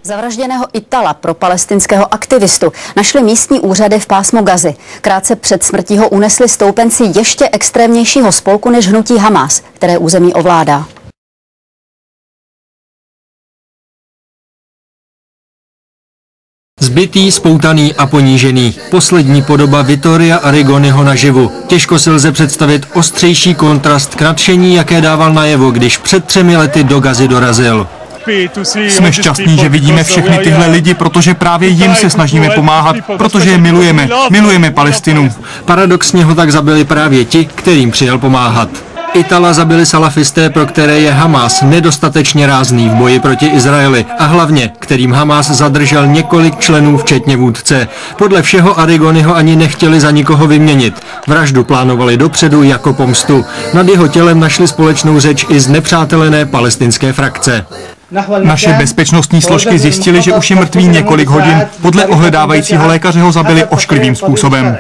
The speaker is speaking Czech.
Zavražděného Itala, propalestinského aktivistu, našli místní úřady v pásmu Gazy. Krátce před smrtí ho unesli stoupenci ještě extrémnějšího spolku než hnutí Hamas, které území ovládá. Zbitý, spoutaný a ponížený. Poslední podoba Vittoria Arrigoniho naživu. Těžko si lze představit ostřejší kontrast k nadšení, jaké dával najevo, když před 3 lety do Gazy dorazil. Jsme šťastní, že vidíme všechny tyhle lidi, protože právě jim se snažíme pomáhat, protože je milujeme. Milujeme Palestinu. Paradoxně ho tak zabili právě ti, kterým přijel pomáhat. Itala zabili salafisté, pro které je Hamas nedostatečně rázný v boji proti Izraeli a hlavně, kterým Hamas zadržel několik členů, včetně vůdce. Podle všeho Arrigoniho ani nechtěli za nikoho vyměnit. Vraždu plánovali dopředu jako pomstu. Nad jeho tělem našli společnou řeč i z nepřátelené palestinské frakce. Naše bezpečnostní složky zjistily, že už je mrtvý několik hodin. Podle ohledávajícího lékaře ho zabili ošklivým způsobem.